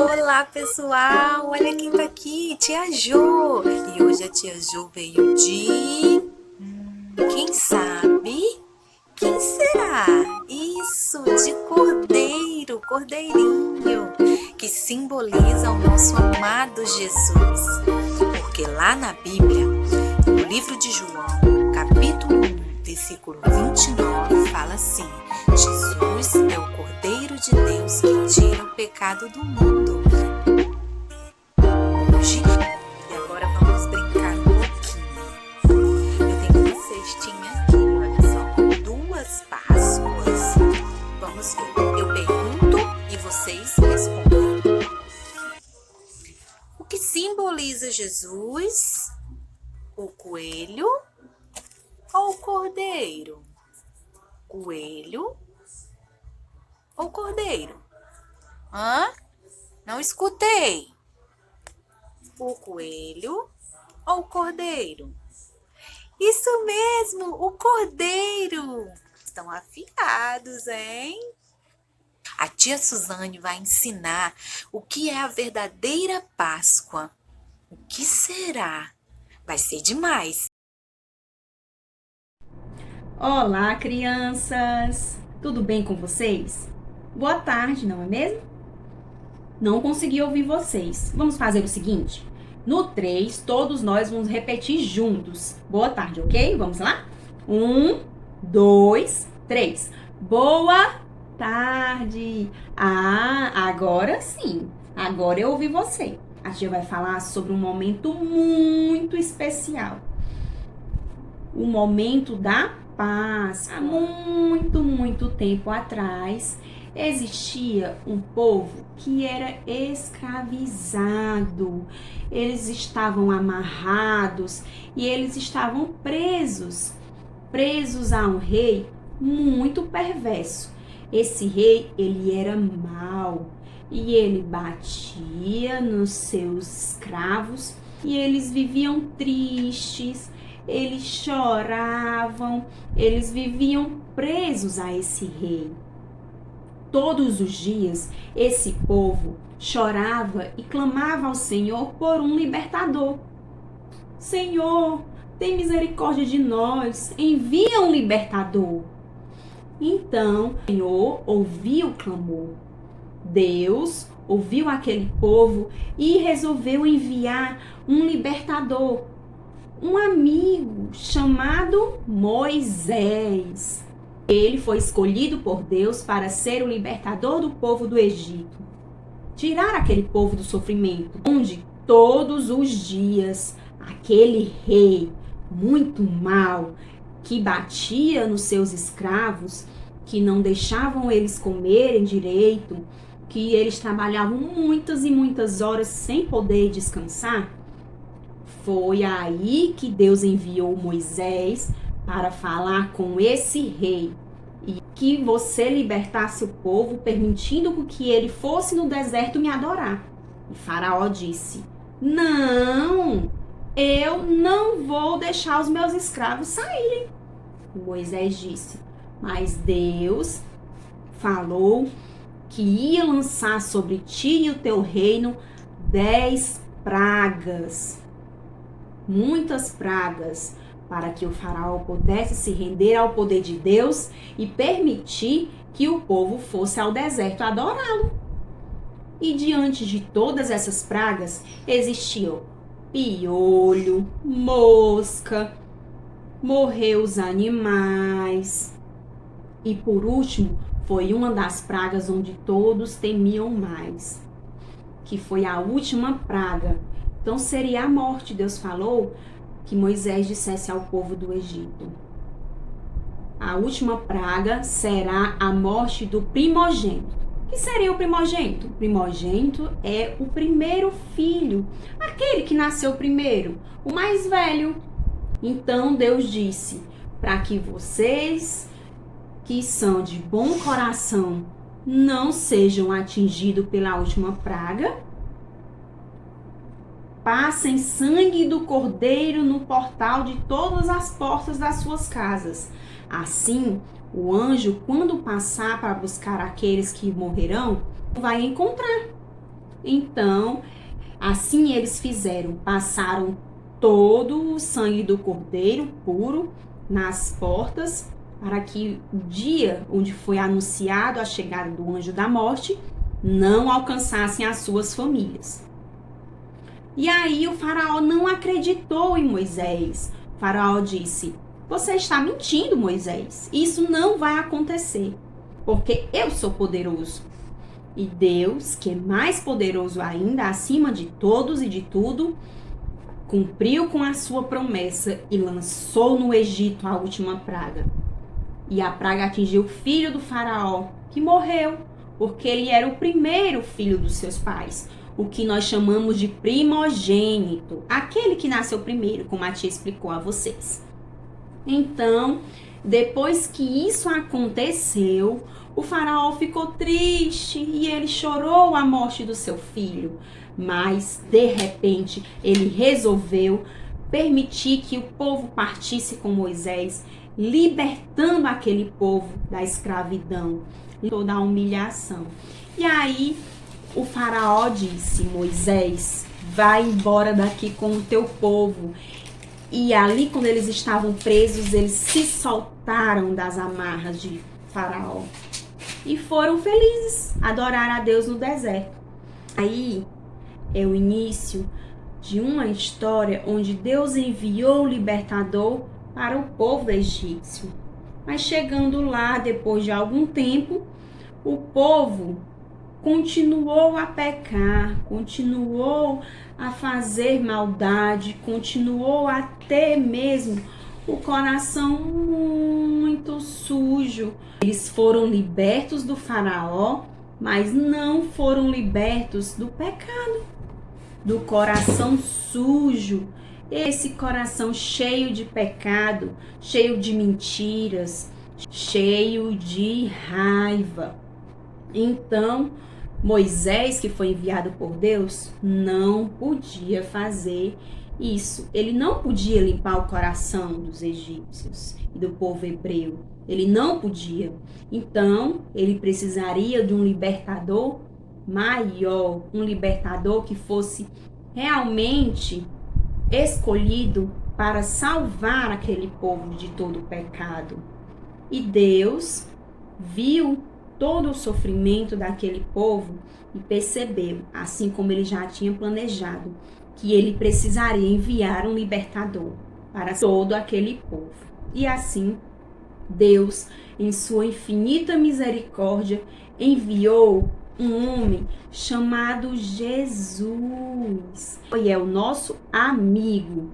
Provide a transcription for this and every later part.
Olá, pessoal! Olha quem tá aqui, Tia Jo! E hoje a Tia Jo veio de... Quem sabe? Quem será? Isso, de cordeiro, cordeirinho, que simboliza o nosso amado Jesus. Porque lá na Bíblia, no livro de João, capítulo 1, versículo 29, fala assim: Jesus é o Cordeiro de Deus que tira o pecado do mundo. Hoje, e agora vamos brincar um pouquinho. Eu tenho uma cestinha aqui, olha só, 2 Páscoas. Vamos ver, eu pergunto e vocês respondem. O que simboliza Jesus? O coelho ou o cordeiro? Coelho ou cordeiro? Não escutei. O coelho ou o cordeiro? Isso mesmo, o cordeiro. Estão afiados, hein? A tia Suzane vai ensinar o que é a verdadeira Páscoa. O que será? Vai ser demais. Olá, crianças! Tudo bem com vocês? Boa tarde, não é mesmo? Não consegui ouvir vocês. Vamos fazer o seguinte: no 3, todos nós vamos repetir juntos. Boa tarde, ok? Vamos lá? 1, 2, 3. Boa tarde! Agora sim. Agora eu ouvi você. A tia vai falar sobre um momento muito especial. O momento da Páscoa. Há muito tempo atrás, existia um povo que era escravizado. Eles estavam amarrados e eles estavam presos a um rei muito perverso. Esse rei, ele era mau e ele batia nos seus escravos e eles viviam tristes. Eles choravam, eles viviam presos a esse rei. Todos os dias, esse povo chorava e clamava ao Senhor por um libertador. Senhor, tem misericórdia de nós, envia um libertador. Então, o Senhor ouviu o clamor. Deus ouviu aquele povo e resolveu enviar um libertador. Um amigo chamado Moisés. Ele foi escolhido por Deus para ser o libertador do povo do Egito. Tirar aquele povo do sofrimento, onde todos os dias aquele rei muito mau, que batia nos seus escravos, que não deixavam eles comerem direito, que eles trabalhavam muitas e muitas horas sem poder descansar. Foi aí que Deus enviou Moisés para falar com esse rei e que você libertasse o povo, permitindo que ele fosse no deserto me adorar. E Faraó disse: não, eu não vou deixar os meus escravos saírem. E Moisés disse: mas Deus falou que ia lançar sobre ti e o teu reino 10 pragas. Muitas pragas, para que o faraó pudesse se render ao poder de Deus e permitir que o povo fosse ao deserto adorá-lo. E diante de todas essas pragas, existiam piolho, mosca, morreu os animais. E por último, foi uma das pragas onde todos temiam mais, que foi a última praga. Então seria a morte. Deus falou que Moisés dissesse ao povo do Egito: a última praga será a morte do primogênito. O que seria o primogênito? O primogênito é o primeiro filho, aquele que nasceu primeiro, o mais velho. Então Deus disse para que vocês, que são de bom coração, não sejam atingidos pela última praga, passem sangue do cordeiro no portal de todas as portas das suas casas. Assim, o anjo, quando passar para buscar aqueles que morrerão, vai encontrar. Então, assim eles fizeram, passaram todo o sangue do cordeiro puro nas portas, para que o dia onde foi anunciado a chegada do anjo da morte não alcançassem as suas famílias. E aí o faraó não acreditou em Moisés. O faraó disse: você está mentindo, Moisés. Isso não vai acontecer, porque eu sou poderoso. E Deus, que é mais poderoso ainda, acima de todos e de tudo, cumpriu com a sua promessa e lançou no Egito a última praga. E a praga atingiu o filho do faraó, que morreu, porque ele era o primeiro filho dos seus pais, o que nós chamamos de primogênito, aquele que nasceu primeiro, como a tia explicou a vocês. Então, depois que isso aconteceu, o faraó ficou triste e ele chorou a morte do seu filho. Mas, de repente, ele resolveu permitir que o povo partisse com Moisés, libertando aquele povo da escravidão, toda a humilhação. E aí, o faraó disse: Moisés, vai embora daqui com o teu povo. E ali, quando eles estavam presos, eles se soltaram das amarras de faraó e foram felizes, adorar a Deus no deserto. Aí é o início de uma história onde Deus enviou o libertador para o povo egípcio. Mas chegando lá, depois de algum tempo, o povo continuou a pecar, continuou a fazer maldade, continuou a ter mesmo o coração muito sujo. Eles foram libertos do faraó, mas não foram libertos do pecado, do coração sujo. Esse coração cheio de pecado, cheio de mentiras, cheio de raiva. Então, Moisés, que foi enviado por Deus, não podia fazer isso. Ele não podia limpar o coração dos egípcios e do povo hebreu. Ele não podia. Então, ele precisaria de um libertador maior, um libertador que fosse realmente escolhido para salvar aquele povo de todo o pecado. E Deus viu todo o sofrimento daquele povo e percebeu, assim como ele já tinha planejado, que ele precisaria enviar um libertador para todo aquele povo. E assim, Deus, em sua infinita misericórdia, enviou um homem chamado Jesus. Ele é o nosso amigo.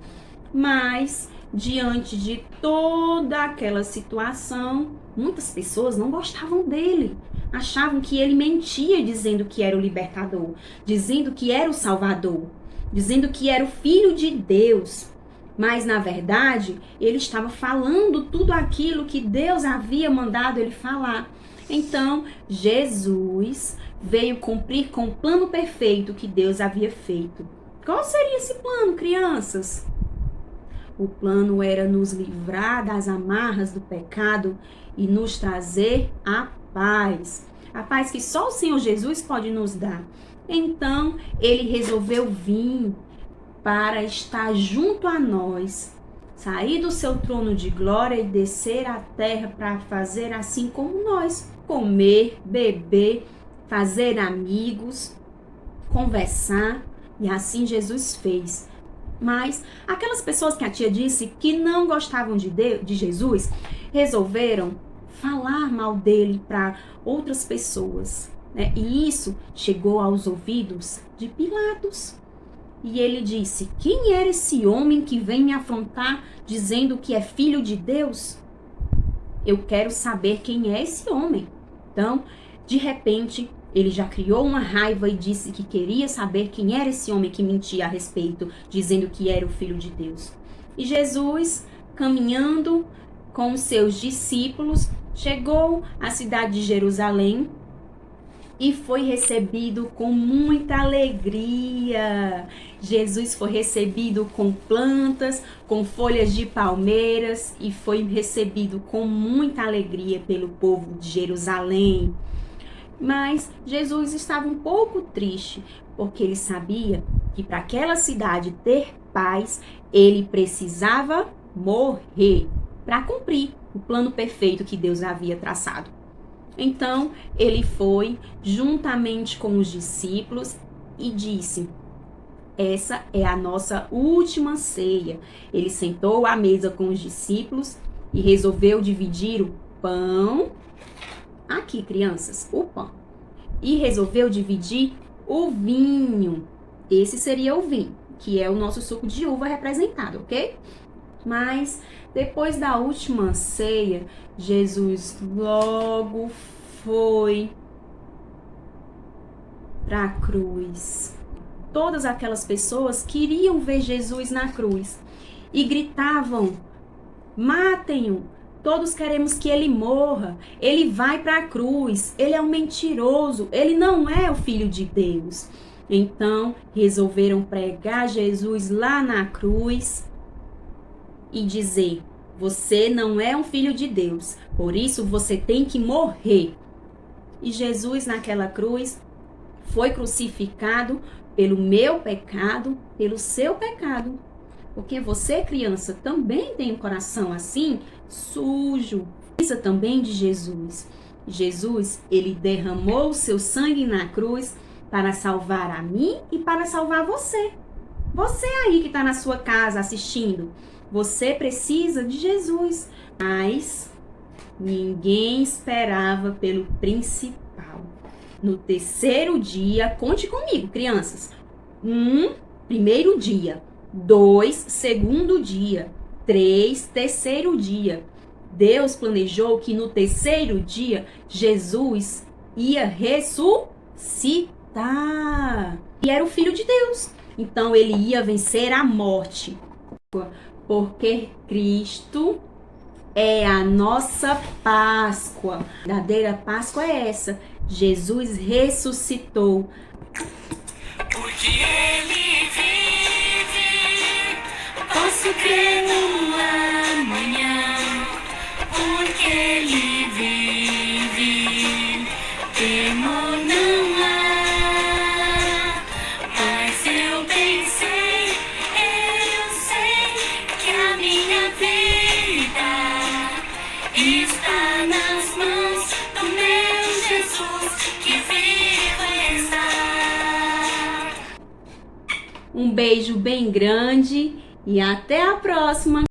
Mas, diante de toda aquela situação, muitas pessoas não gostavam dele. Achavam que ele mentia dizendo que era o libertador, dizendo que era o salvador, dizendo que era o filho de Deus. Mas, na verdade, ele estava falando tudo aquilo que Deus havia mandado ele falar. Então, Jesus veio cumprir com o plano perfeito que Deus havia feito. Qual seria esse plano, crianças? O plano era nos livrar das amarras do pecado e nos trazer a paz que só o Senhor Jesus pode nos dar. Então, ele resolveu vir para estar junto a nós, sair do seu trono de glória e descer à terra para fazer assim como nós, comer, beber, fazer amigos, conversar, e assim Jesus fez. Mas aquelas pessoas que a tia disse que não gostavam de Jesus, resolveram falar mal dele para outras pessoas, né? E isso chegou aos ouvidos de Pilatos. E ele disse: quem era esse homem que vem me afrontar dizendo que é filho de Deus? Eu quero saber quem é esse homem. Então, de repente, ele já criou uma raiva e disse que queria saber quem era esse homem que mentia a respeito, dizendo que era o filho de Deus. E Jesus, caminhando com os seus discípulos, chegou à cidade de Jerusalém e foi recebido com muita alegria. Jesus foi recebido com plantas, com folhas de palmeiras e foi recebido com muita alegria pelo povo de Jerusalém. Mas Jesus estava um pouco triste, porque ele sabia que para aquela cidade ter paz, ele precisava morrer para cumprir o plano perfeito que Deus havia traçado. Então, ele foi juntamente com os discípulos e disse: essa é a nossa última ceia. Ele sentou à mesa com os discípulos e resolveu dividir o pão. Aqui, crianças, o pão. E resolveu dividir o vinho. Esse seria o vinho, que é o nosso suco de uva representado, ok? Mas depois da última ceia, Jesus logo foi para a cruz. Todas aquelas pessoas queriam ver Jesus na cruz e gritavam: matem-o! Todos queremos que ele morra. Ele vai para a cruz. Ele é um mentiroso. Ele não é o Filho de Deus. Então, resolveram pregar Jesus lá na cruz e dizer: você não é um filho de Deus. Por isso, você tem que morrer. E Jesus, naquela cruz, foi crucificado pelo meu pecado, pelo seu pecado. Porque você, criança, também tem um coração assim, sujo. Precisa também de Jesus. Jesus, ele derramou o seu sangue na cruz para salvar a mim e para salvar você. Você aí que está na sua casa assistindo, você precisa de Jesus. Mas ninguém esperava pelo principal. No terceiro dia, conte comigo, crianças. 1, primeiro dia. 2, segundo dia. 3, terceiro dia. Deus planejou que no terceiro dia, Jesus ia ressuscitar. E era o Filho de Deus. Então, ele ia vencer a morte. Porque Cristo é a nossa Páscoa. A verdadeira Páscoa é essa. Jesus ressuscitou. Porque ele vive, posso crer no amanhã. Porque ele vive, temor não há. Mas eu pensei, eu sei que a minha vida está nas mãos do meu Jesus, que vivo está. Um beijo bem grande e até a próxima!